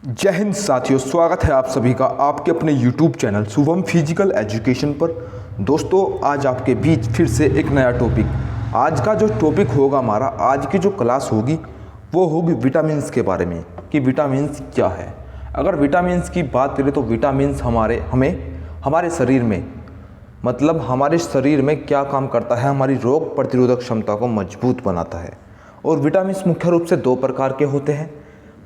जय हिंद साथियों, स्वागत है आप सभी का आपके अपने YouTube channel Shubham physical education पर। दोस्तों, आज आपके बीच फिर से एक नया टॉपिक। आज का जो टॉपिक होगा हमारा, आज की जो क्लास होगी वो होगी विटामिन्स के बारे में कि विटामिन्स क्या है। अगर विटामिन्स की बात करें तो विटामिन्स हमारे शरीर में मतलब हमारे शरीर में क्या काम करता है, हमारी रोग प्रतिरोधक क्षमता को मजबूत बनाता है। और विटामिन्स मुख्य रूप से दो प्रकार के होते हैं,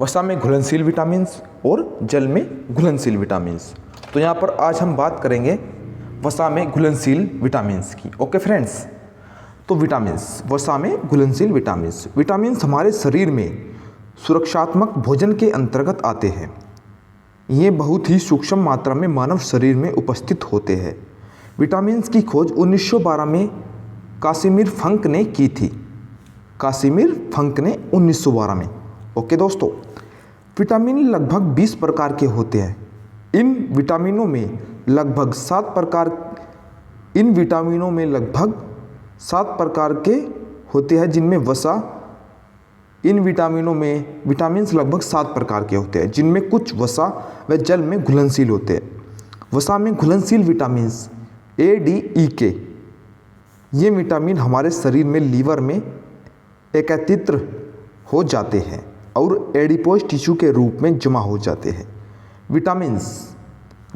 वसा में घुलनशील विटामिन्स और जल में घुलनशील विटामिन्स। तो यहाँ पर आज हम बात करेंगे वसा में घुलनशील विटामिन्स की। ओके फ्रेंड्स, तो विटामिन्स, वसा में घुलनशील विटामिन्स हमारे शरीर में सुरक्षात्मक भोजन के अंतर्गत आते हैं। ये बहुत ही सूक्ष्म मात्रा में मानव शरीर में उपस्थित होते हैं। विटामिन्स की खोज 1912 में कासिमिर फंक ने की थी। कासिमिर फंक ने 1912 में। ओके दोस्तों, विटामिन लगभग 20 प्रकार के होते हैं। इन विटामिनों में लगभग 7 प्रकार के होते हैं जिनमें वसा। इन विटामिनों में विटामिन्स लगभग 7 प्रकार के होते हैं जिनमें कुछ वसा व जल में घुलनशील होते हैं। वसा में घुलनशील विटामिन्स ए, डी, ई, के ये विटामिन हमारे शरीर में लीवर में एकत्रित हो जाते हैं और एडिपोज टिश्यू के रूप में जमा हो जाते हैं। विटामिन्स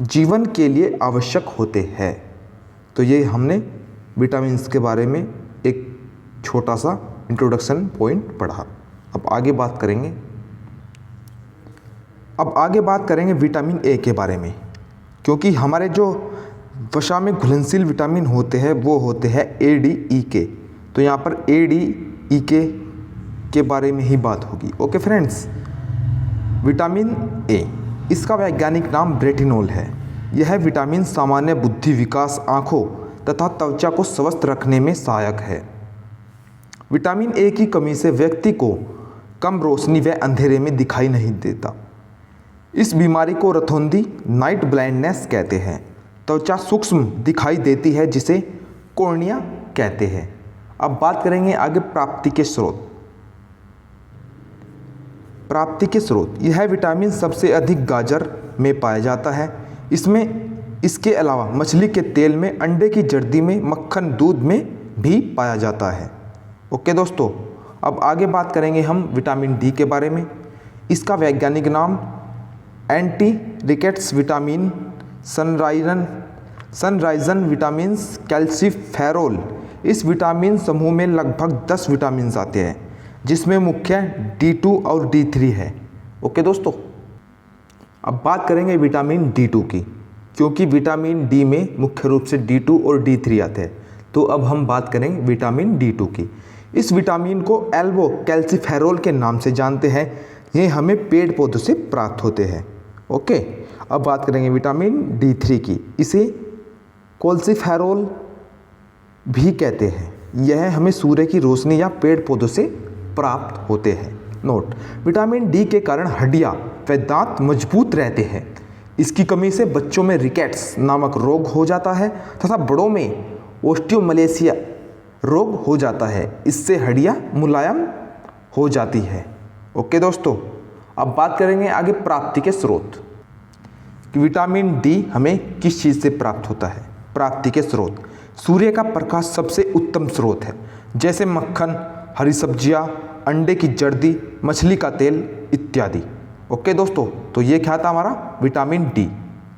जीवन के लिए आवश्यक होते हैं। तो ये हमने विटामिन्स के बारे में एक छोटा सा इंट्रोडक्शन पॉइंट पढ़ा। अब आगे बात करेंगे विटामिन ए के बारे में, क्योंकि हमारे जो वसा में घुलनशील विटामिन होते हैं वो होते हैं ए, डी, ई, के। तो यहाँ पर ए, डी, ई, के बारे में ही बात होगी। ओके फ्रेंड्स, विटामिन ए, इसका वैज्ञानिक नाम रेटिनोल है। यह विटामिन सामान्य बुद्धि विकास, आँखों तथा त्वचा को स्वस्थ रखने में सहायक है। विटामिन ए की कमी से व्यक्ति को कम रोशनी व अंधेरे में दिखाई नहीं देता। इस बीमारी को रतौंधी नाइट ब्लाइंडनेस कहते हैं। त्वचा सूक्ष्म दिखाई देती है जिसे कॉर्निया कहते हैं। अब बात करेंगे आगे प्राप्ति के स्रोत। यह विटामिन सबसे अधिक गाजर में पाया जाता है। इसके अलावा मछली के तेल में, अंडे की जर्दी में, मक्खन, दूध में भी पाया जाता है। ओके दोस्तों, अब आगे बात करेंगे हम विटामिन डी के बारे में। इसका वैज्ञानिक नाम एंटी रिकेट्स विटामिन, सनराइजन विटामिन्स, कैल्सीफेरोल। इस विटामिन समूह में लगभग 10 विटामिन आते हैं जिसमें मुख्य D2 और D3 है। ओके दोस्तों, अब बात करेंगे विटामिन D2 की, क्योंकि विटामिन डी में मुख्य रूप से D2 और D3 आते हैं। तो अब हम बात करेंगे विटामिन D2 की। इस विटामिन को एल्बो कैल्सीफेरोल के नाम से जानते हैं। ये हमें पेड़ पौधों से प्राप्त होते हैं। ओके, अब बात करेंगे विटामिन D3 की। इसे कोल्सीफेरोल भी कहते हैं। यह हमें सूर्य की रोशनी या पेड़ पौधों से प्राप्त होते हैं। नोट, विटामिन डी के कारण हड्डियां व दांत मजबूत रहते हैं। इसकी कमी से बच्चों में रिकेट्स नामक रोग हो जाता है तथा बड़ों में ओस्टियोमलेशिया रोग हो जाता है। इससे हड्डियां मुलायम हो जाती है। ओके दोस्तों, अब बात करेंगे आगे प्राप्ति के स्रोत कि विटामिन डी हमें किस चीज़ से प्राप्त होता है। प्राप्ति के स्रोत, सूर्य का प्रकाश सबसे उत्तम स्रोत है, जैसे मक्खन, हरी सब्जियां, अंडे की जर्दी, मछली का तेल इत्यादि। ओके दोस्तों, तो ये क्या था हमारा विटामिन डी।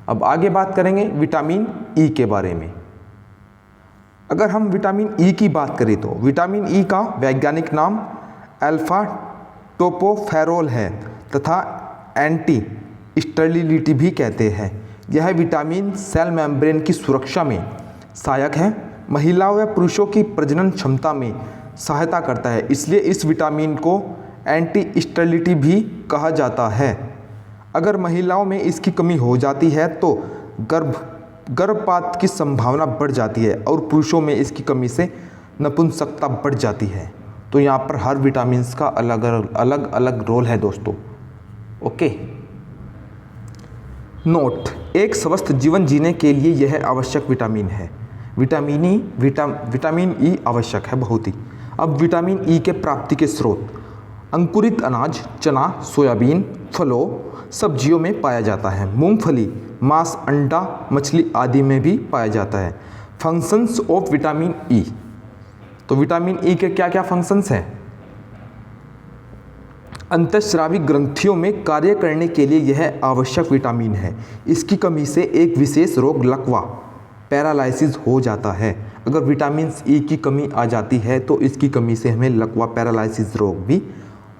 अब आगे बात करेंगे विटामिन ई के बारे में। अगर हम विटामिन ई की बात करें तो विटामिन ई का वैज्ञानिक नाम अल्फा टोकोफेरोल है तथा एंटी स्टेरिलिटी भी कहते हैं। यह विटामिन सेल मेम्ब्रेन की सुरक्षा में सहायक है। महिलाओं व पुरुषों की प्रजनन क्षमता में सहायता करता है, इसलिए इस विटामिन को एंटी स्टेरिलिटी भी कहा जाता है। अगर महिलाओं में इसकी कमी हो जाती है तो गर्भपात की संभावना बढ़ जाती है और पुरुषों में इसकी कमी से नपुंसकता बढ़ जाती है। तो यहाँ पर हर विटामिन का अलग अलग रोल है दोस्तों। ओके, नोट, एक स्वस्थ जीवन जीने के लिए यह आवश्यक विटामिन है। विटामिन ई आवश्यक है बहुत ही। अब विटामिन ई के प्राप्ति के स्रोत, अंकुरित अनाज चना, सोयाबीन, फलों, सब्जियों में पाया जाता है। मूंगफली मांस, अंडा, मछली आदि में भी पाया जाता है। फंक्शंस ऑफ विटामिन ई, तो विटामिन ई के क्या क्या फंक्शंस हैं? अंतःस्रावी ग्रंथियों में कार्य करने के लिए यह आवश्यक विटामिन है। इसकी कमी से एक विशेष रोग लकवा पैरालिसिस हो जाता है। अगर विटामिन ई की कमी आ जाती है तो इसकी कमी से हमें लकवा पैरालिसिस रोग भी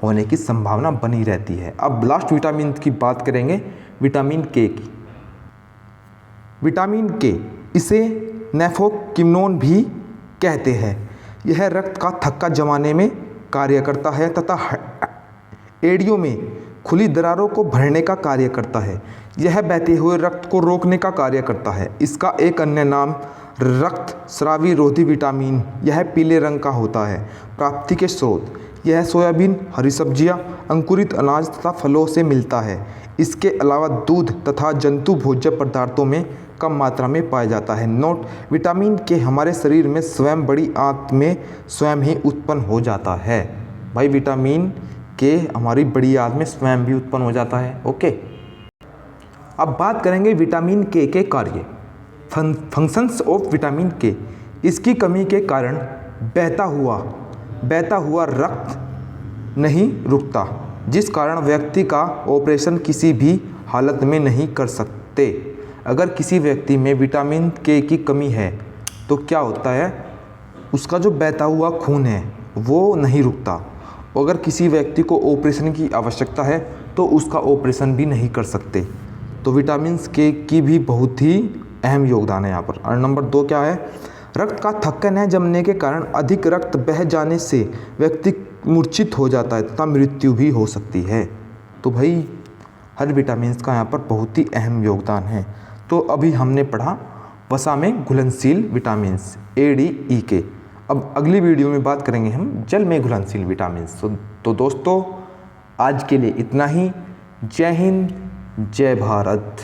होने की संभावना बनी रहती है। अब लास्ट विटामिन की बात करेंगे, विटामिन के की। विटामिन के, इसे नेफोकिमोन भी कहते हैं। यह रक्त का थक्का जमाने में कार्य करता है तथा एड़ियों में खुली दरारों को भरने का कार्य करता है। यह बहते हुए रक्त को रोकने का कार्य करता है। इसका एक अन्य नाम रक्त स्रावी रोधी विटामिन, यह पीले रंग का होता है। प्राप्ति के स्रोत, यह सोयाबीन, हरी सब्जियां, अंकुरित अनाज तथा फलों से मिलता है। इसके अलावा दूध तथा जंतु भोज्य पदार्थों में कम मात्रा में पाया जाता है। नोट, विटामिन के हमारे शरीर में स्वयं बड़ी आंत में स्वयं ही उत्पन्न हो जाता है। भाई विटामिन के हमारी बड़ी आंत में स्वयं भी उत्पन्न हो जाता है। ओके, अब बात करेंगे विटामिन के कार्य। फंक्शंस ऑफ विटामिन के, इसकी कमी के कारण बहता हुआ रक्त नहीं रुकता, जिस कारण व्यक्ति का ऑपरेशन किसी भी हालत में नहीं कर सकते। अगर किसी व्यक्ति में विटामिन के की कमी है तो क्या होता है, उसका जो बहता हुआ खून है वो नहीं रुकता। अगर किसी व्यक्ति को ऑपरेशन की आवश्यकता है तो उसका ऑपरेशन भी नहीं कर सकते। तो विटामिन के की भी बहुत ही अहम योगदान है यहाँ पर। और नंबर 2 क्या है, रक्त का थक्का न जमने के कारण अधिक रक्त बह जाने से व्यक्ति मूर्छित हो जाता है तथा मृत्यु भी हो सकती है। तो भाई हर विटामिन का यहाँ पर बहुत ही अहम योगदान है। तो अभी हमने पढ़ा वसा में घुलनशील विटामिन ए, डी, ई के। अब अगली वीडियो में बात करेंगे हम जल में घुलनशील विटामिन। तो दोस्तों आज के लिए इतना ही। जय हिंद, जय भारत।